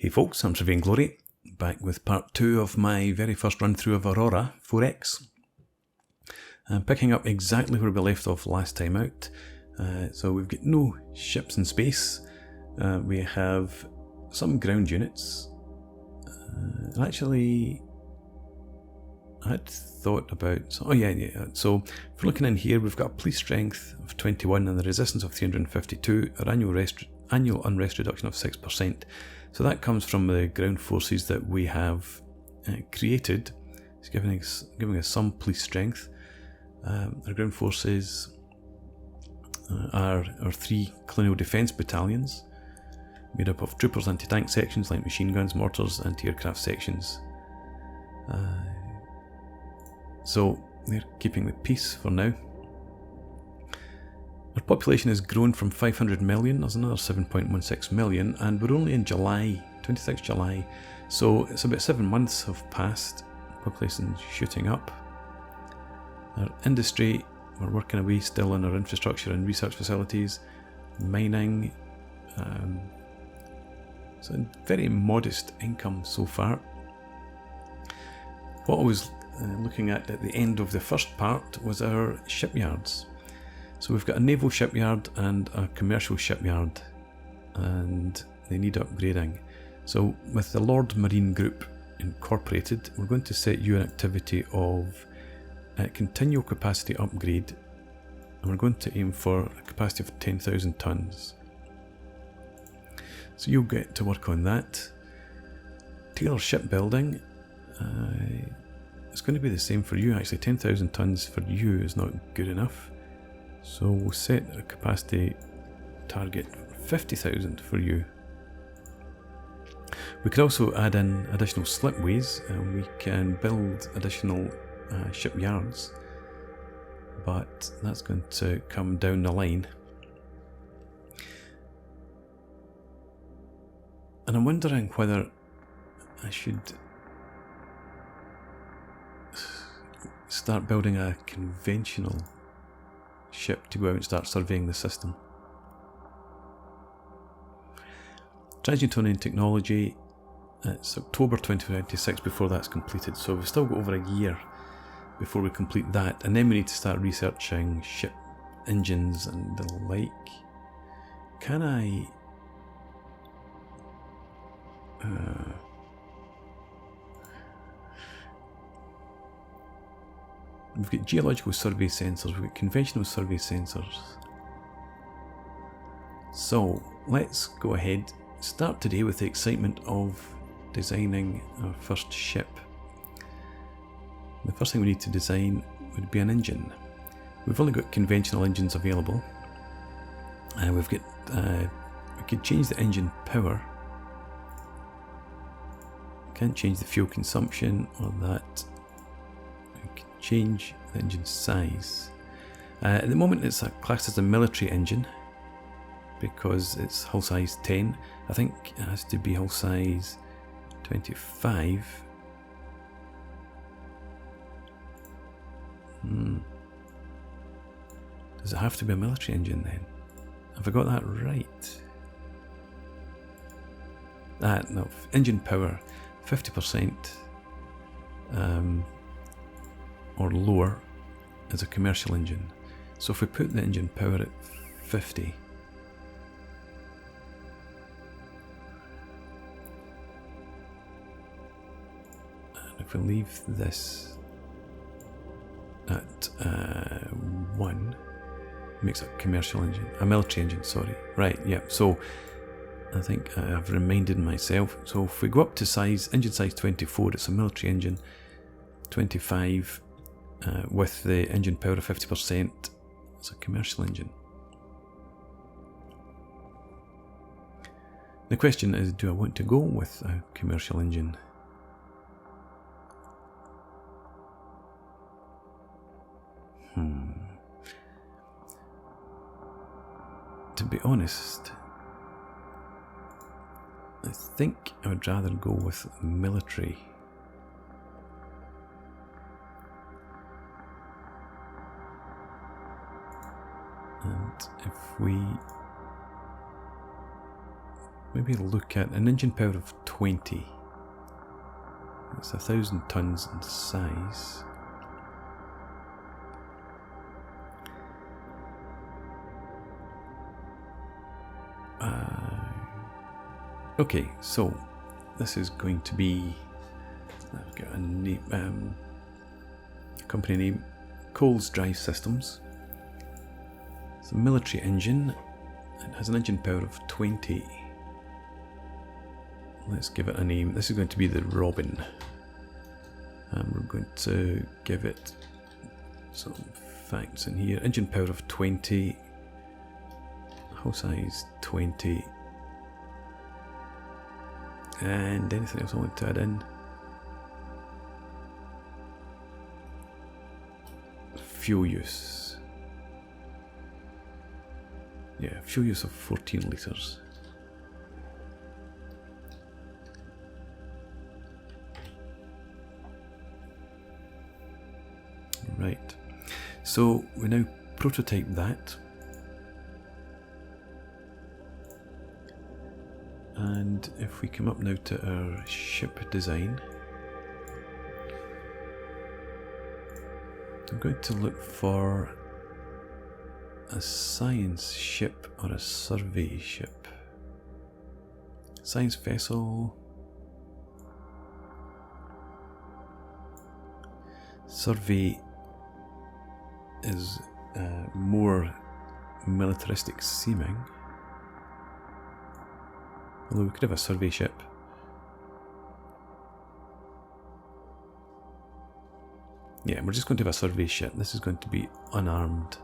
Hey folks, I'm Surveying Glory, back with part 2 of my very first run through of Aurora 4X. I'm picking up exactly where we left off last time out. So we've got no ships in space. We have some ground units. Actually, I had thought about... So if we're looking in here, we've got a police strength of 21 and the resistance of 352, our annual unrest reduction of 6%. So that comes from the ground forces that we have created. It's giving us some police strength. Our ground forces are our 3 colonial defence battalions, made up of troopers, anti-tank sections like machine guns, mortars, anti-aircraft sections. So they're keeping the peace for now. Our population has grown from 500 million, there's another 7.16 million, and we're only in July, 26th July, so it's about 7 months have passed. Population's shooting up. Our industry, we're working away still on our infrastructure and research facilities, mining, so very modest income so far. What I was looking at the end of the first part was our shipyards. So we've got a naval shipyard and a commercial shipyard, and they need upgrading. So with the Lord Marine Group Incorporated, we're going to set you an activity of continual capacity upgrade, and we're going to aim for a capacity of 10,000 tonnes. So you'll get to work on that. Taylor Shipbuilding, it's going to be the same for you actually. 10,000 tonnes for you is not good enough. So we'll set a capacity target 50,000 for you. We could also add in additional slipways, and we can build additional shipyards, but that's going to come down the line. And I'm wondering whether I should start building a conventional ship to go out and start surveying the system. Transnewtonian technology, it's October 2026 before that's completed, so we've still got over a year before we complete that, and then we need to start researching ship engines and the like. Can I... We've got geological survey sensors, we've got conventional survey sensors. So let's go ahead, start today with the excitement of designing our first ship. The first thing we need to design would be an engine. We've only got conventional engines available, and we could change the engine power. Can't change the fuel consumption or that. Change the engine size. At the moment it's classed as a military engine because it's hull size 10. I think it has to be hull size 25. Does it have to be a military engine then? Have I got that right? No, engine power 50%. Or lower as a commercial engine. So if we put the engine power at 50, and if we leave this at 1, makes it a commercial engine, a military engine, sorry. Right, yeah, so I think I've reminded myself. So if we go up to size, engine size 24, it's a military engine, 25, with the engine power of 50%, it's a commercial engine. The question is, do I want to go with a commercial engine? To be honest, I think I would rather go with military. And if we maybe look at an engine power of 20. It's 1,000 tons in size. Okay, so this is going to be, I've got a name, company name, Coles Drive Systems. It's a military engine. It has an engine power of 20. Let's give it a name. This is going to be the Robin. And we're going to give it some facts in here. Engine power of 20. Hull size 20. And anything else I want to add in? Fuel use. Yeah, fuel use of 14 litres. Right, so we now prototype that. And if we come up now to our ship design, I'm going to look for a science ship or a survey ship. Science vessel. Survey is more militaristic seeming. Although we could have a survey ship. Yeah, we're just going to have a survey ship. This is going to be unarmed.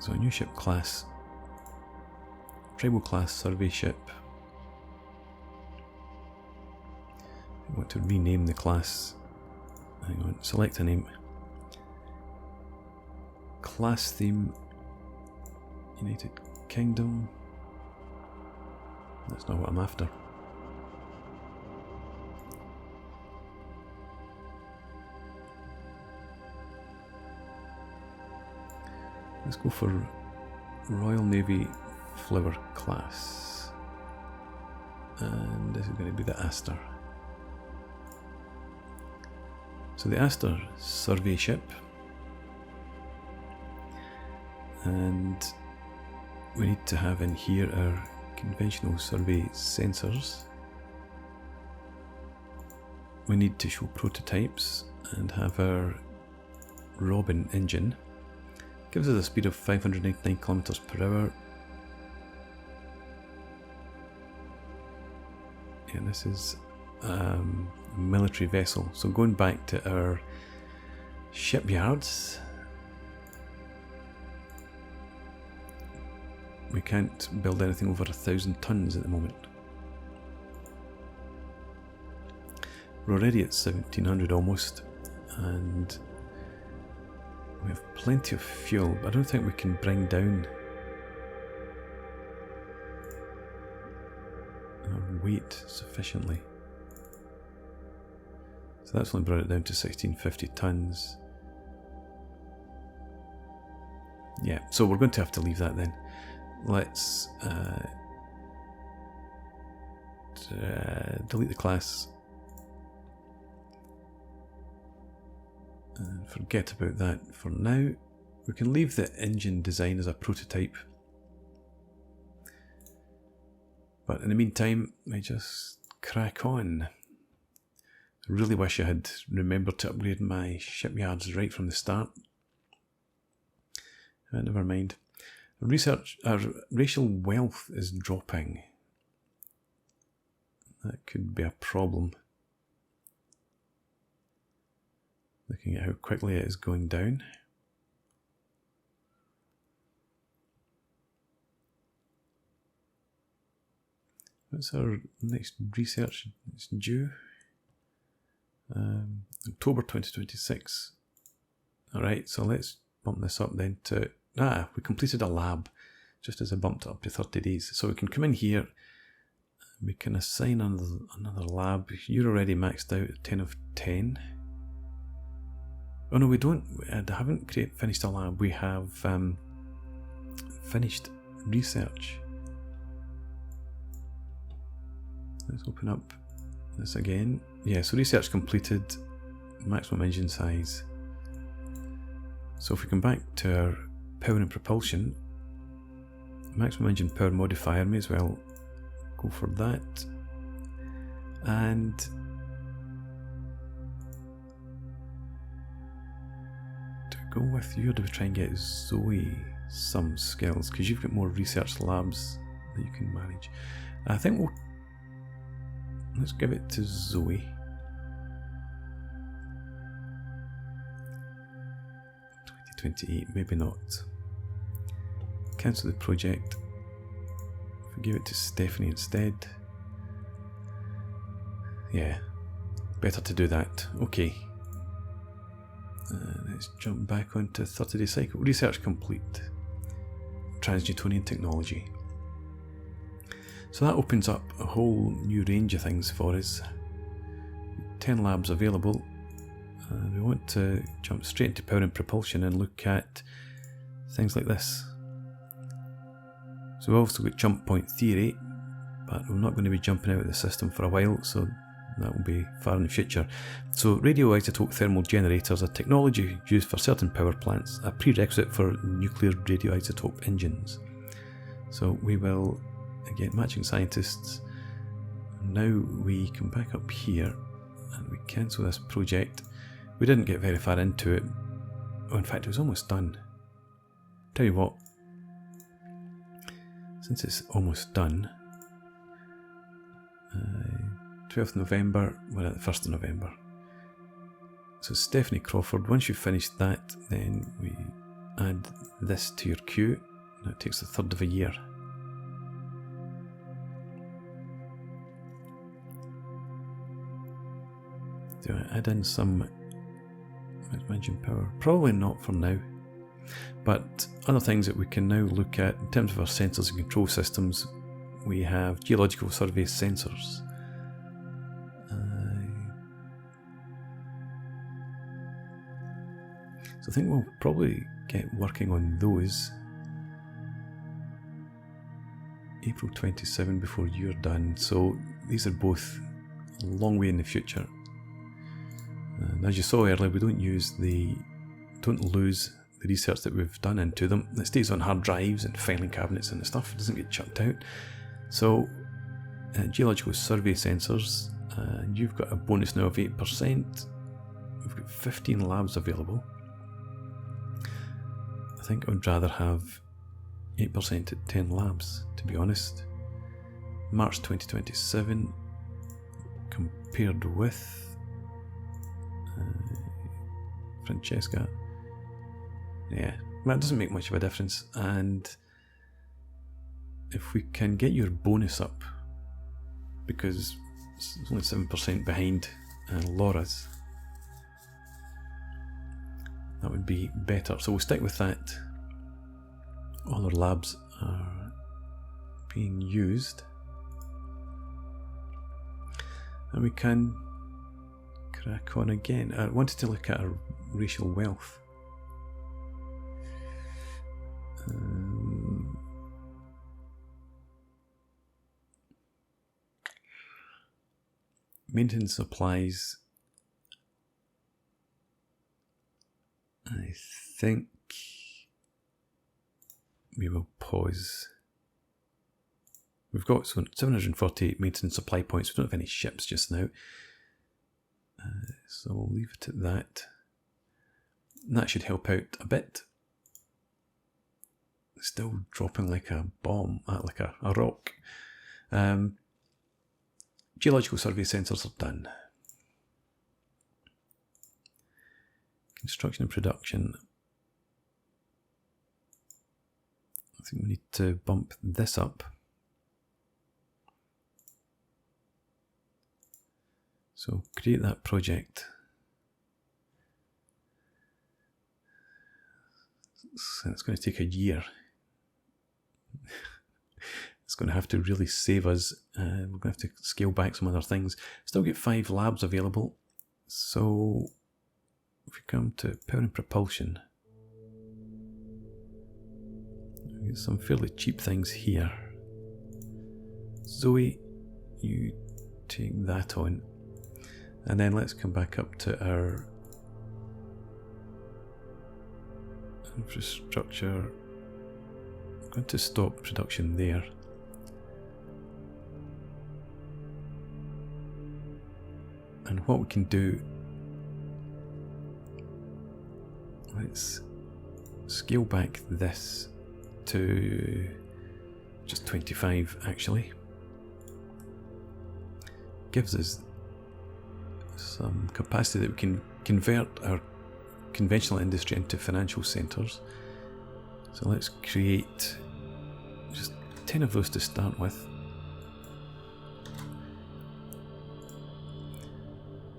So a new ship class. Tribal class survey ship. I want to rename the class. Hang on, select a name. Class theme. United Kingdom. That's not what I'm after. Let's go for Royal Navy Flower class. And this is going to be the Astor. So the Astor survey ship. And we need to have in here our conventional survey sensors. We need to show prototypes and have our Robin engine. Gives us a speed of 599 kilometers per hour. Yeah, this is a military vessel. So going back to our shipyards, we can't build anything over 1,000 tons at the moment. We're already at 1,700 almost, and we have plenty of fuel, but I don't think we can bring down our weight sufficiently. So that's only brought it down to 1,650 tons. Yeah, so we're going to have to leave that then. Let's delete the class and forget about that for now. We can leave the engine design as a prototype, but in the meantime I just crack on. I really wish I had remembered to upgrade my shipyards right from the start. Never mind. Our racial wealth is dropping. That could be a problem. Looking at how quickly it is going down. What's our next research? It's due October 2026. Alright, so let's bump this up then to... we completed a lab just as I bumped it up to 30 days. So we can come in here, we can assign another lab. You're already maxed out at 10 of 10. Oh no, we don't. I haven't finished a lab. We have finished research. Let's open up this again. Yeah, so research completed, maximum engine size. So if we come back to our power and propulsion, maximum engine power modifier, may as well go for that. And to go with you, or do we try and get Zoe some skills? Because you've got more research labs that you can manage. I think let's give it to Zoe. 2028, maybe not. Cancel the project. If we give it to Stephanie instead. Yeah, better to do that. Okay. Let's jump back onto 30-day cycle. Research complete. Trans-Newtonian technology. So that opens up a whole new range of things for us. 10 labs available. We want to jump straight into power and propulsion and look at things like this. So we've also got jump point theory, but we're not going to be jumping out of the system for a while, so that will be far in the future. So radioisotope thermal generators are technology used for certain power plants, a prerequisite for nuclear radioisotope engines. So we will, again, matching scientists. Now we come back up here and we cancel this project. We didn't get very far into it. Oh, in fact, it was almost done. Tell you what, since it's almost done, 12th November, we're at the 1st of November. So Stephanie Crawford, once you've finished that, then we add this to your queue. Now it takes a third of a year. Do I add in some engine power? Probably not for now. But other things that we can now look at in terms of our sensors and control systems, we have geological survey sensors. So I think we'll probably get working on those April 27 before you're done. So these are both a long way in the future. And as you saw earlier, we don't lose the research that we've done into them. It stays on hard drives and filing cabinets and stuff. It doesn't get chucked out. So geological survey sensors, you've got a bonus now of 8%. We've got 15 labs available. I think I would rather have 8% at 10 labs, to be honest. March 2027 compared with Francesca. Yeah, that doesn't make much of a difference. And if we can get your bonus up, because it's only 7% behind Laura's, that would be better. So we'll stick with that. All our labs are being used. And we can crack on again. I wanted to look at our racial wealth. Maintenance supplies. I think we will pause. We've got 748 maintenance supply points. We don't have any ships just now. So we'll leave it at that. And that should help out a bit. Still dropping like a bomb, like a rock. Geological survey sensors are done. Construction and production. I think we need to bump this up. So create that project. So it's going to take a year. It's going to have to really save us. We're going to have to scale back some other things. Still get 5 labs available. So if we come to power and propulsion, some fairly cheap things here. Zoe, you take that on. And then let's come back up to our infrastructure. I'm going to stop production there. And what we can do, let's scale back this to just 25 actually. Gives us some capacity that we can convert our conventional industry into financial centres. So let's create just 10 of those to start with.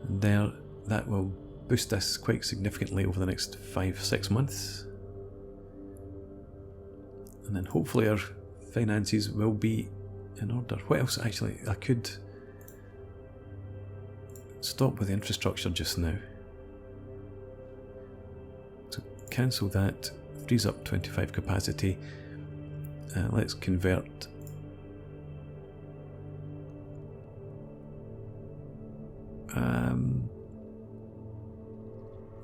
And there, that will boost us quite significantly over the next 5-6 months. And then hopefully our finances will be in order. What else? Actually, I could stop with the infrastructure just now. So cancel that, frees up 25 capacity. Let's convert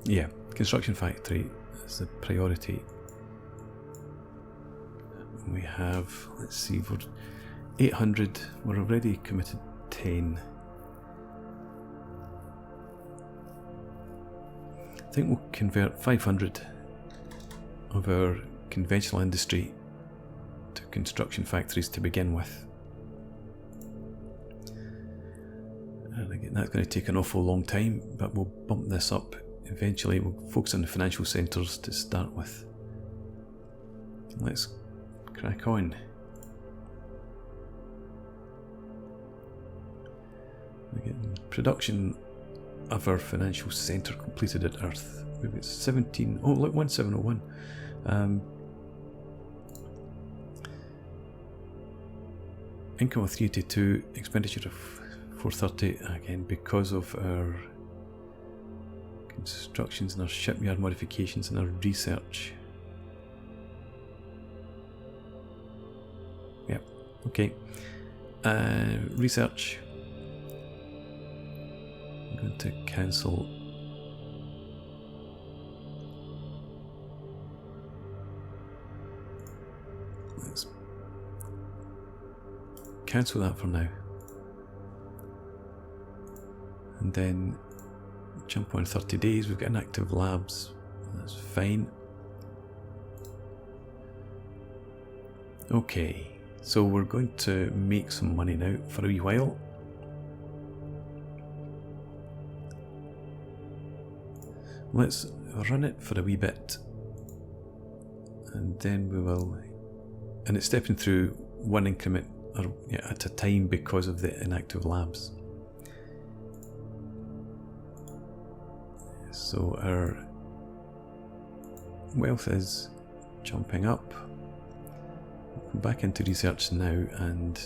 yeah, construction factory is the priority. We have, let's see, we're 800, we're already committed 10. I think we'll convert 500 of our conventional industry to construction factories to begin with. And again, that's going to take an awful long time, but we'll bump this up eventually. We'll focus on the financial centres to start with. Let's crack on. Again, production of our financial centre completed at Earth. Maybe it's 17. Oh, look, 1701. Income of 382, expenditure of 430. Again, because of our constructions and our shipyard modifications and our research. Yeah, okay. Research. I'm going to cancel. Let's cancel that for now. And then jump on 30 days. We've got inactive labs. That's fine. Okay, so we're going to make some money now for a wee while. Let's run it for a wee bit, and then we will, and it's stepping through one increment at a time because of the inactive labs. So our wealth is jumping up. We'll come back into research now and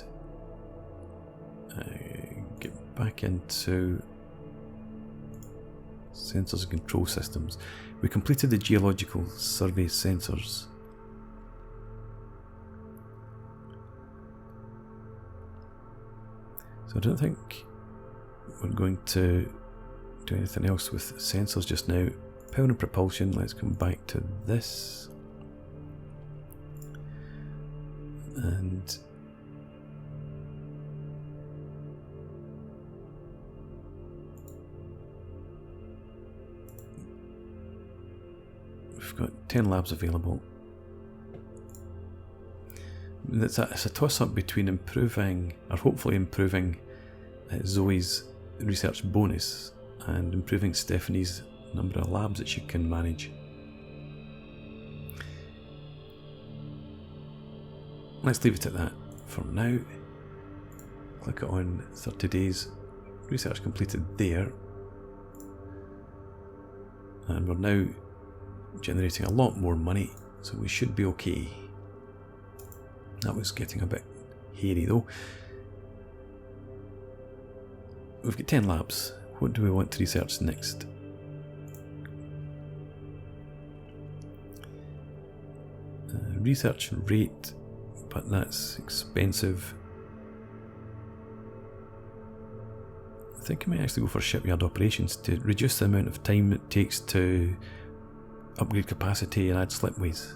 get back into sensors and control systems. We completed the geological survey sensors. So I don't think we're going to do anything else with sensors just now. Power and propulsion, let's come back to this. And we've got 10 labs available. It's a toss-up between improving, or hopefully improving, Zoe's research bonus and improving Stephanie's number of labs that she can manage. Let's leave it at that for now. Click it on 30 days. Research completed there. And we're now generating a lot more money, so we should be okay. That was getting a bit hairy though. We've got 10 labs. What do we want to research next? research rate, but that's expensive. I think I might actually go for shipyard operations to reduce the amount of time it takes to upgrade capacity and add slipways.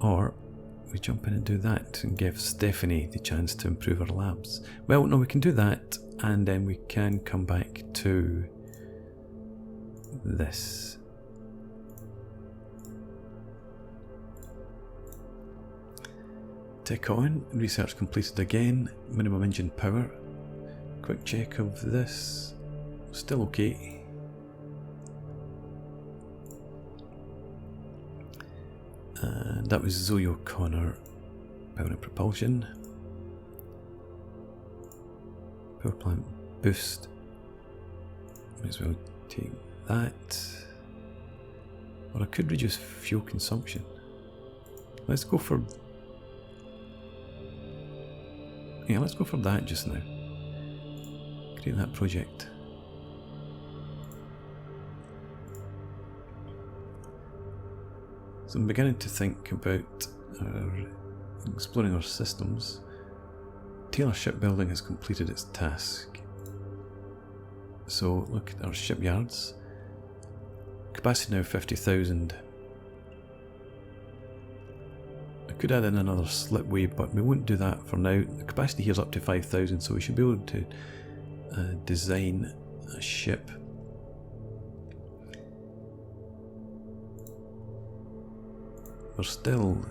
Or we jump in and do that and give Stephanie the chance to improve her labs. Well, no, we can do that and then we can come back to this. Tick on, research completed again, minimum engine power. Quick check of this, still okay. And that was Zoe O'Connor, power and propulsion. Power plant boost, might as well take that. Or I could reduce fuel consumption. Let's go for... yeah, let's go for that just now. Create that project. So I'm beginning to think about exploring our systems. Taylor Shipbuilding has completed its task. So look at our shipyards. Capacity now 50,000. I could add in another slipway, but we won't do that for now. The capacity here is up to 5,000, so we should be able to design a ship. We're still,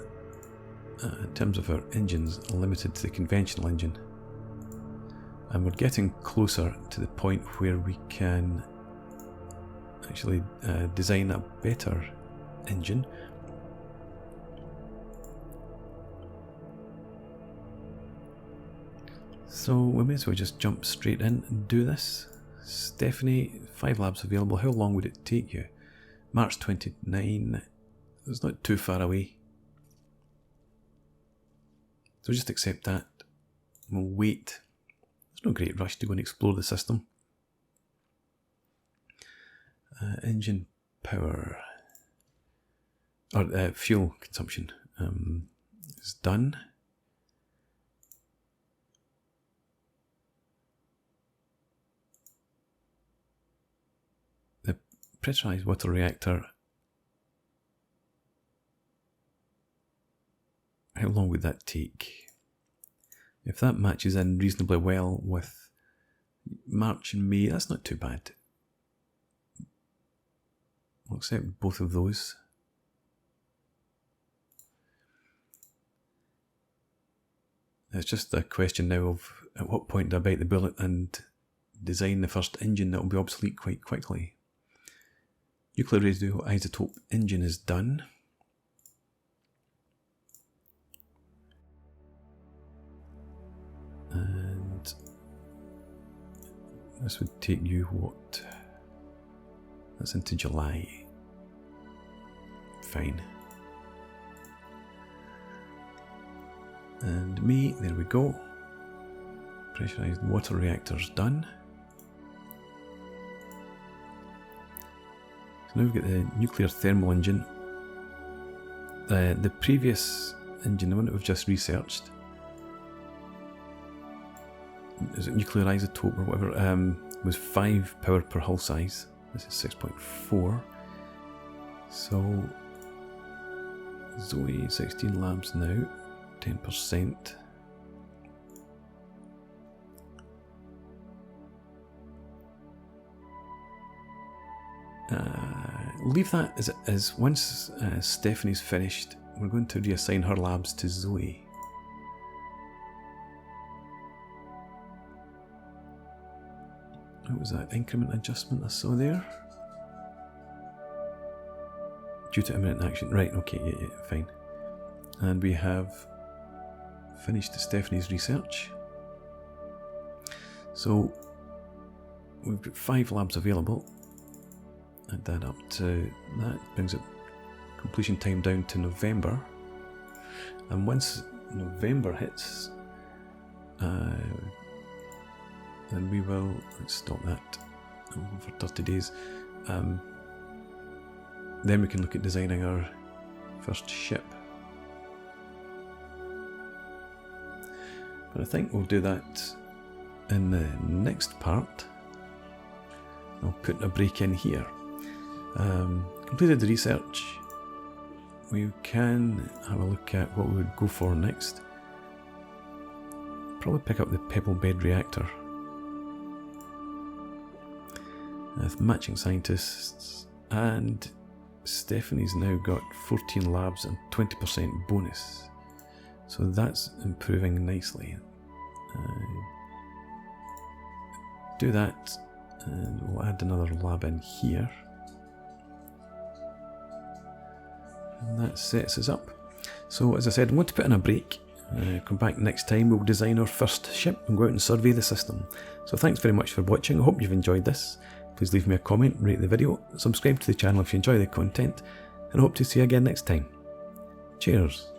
in terms of our engines, limited to the conventional engine. And we're getting closer to the point where we can actually design a better engine. So we may as well just jump straight in and do this. Stephanie, 5 labs available. How long would it take you? March 29. It's not too far away. So just accept that. We'll wait. There's no great rush to go and explore the system. Engine power. Or fuel consumption is done. The pressurized water reactor. How long would that take? If that matches in reasonably well with March and May, that's not too bad. I'll accept both of those. It's just a question now of at what point do I bite the bullet and design the first engine that will be obsolete quite quickly. Nuclear radioisotope engine is done. And this would take you what? That's into July. Fine. And May, there we go. Pressurized water reactors done. So now we've got the nuclear thermal engine. The previous engine, the one that we've just researched, is it nuclear isotope or whatever, was 5 power per hull size. This is 6.4. So Zoe, 16 labs now, 10%. Leave that as it is. Once Stephanie's finished, we're going to reassign her labs to Zoe. What was that increment adjustment I saw there? Due to imminent action. Right, okay, yeah, fine. And we have finished Stephanie's research. So we've got 5 labs available. Add that up to that, brings it completion time down to November. And once November hits, then we will, let's stop that for 30 days, then we can look at designing our first ship. But I think we'll do that in the next part. I'll put a break in here. Completed the research. We can have a look at what we would go for next. Probably pick up the pebble bed reactor. With matching scientists, and Stephanie's now got 14 labs and 20% bonus. So that's improving nicely. Do that, and we'll add another lab in here. And that sets us up. So as I said, I'm going to put in a break. Come back next time, we'll design our first ship and go out and survey the system. So thanks very much for watching. I hope you've enjoyed this. Please leave me a comment, rate the video, subscribe to the channel if you enjoy the content, and I hope to see you again next time. Cheers.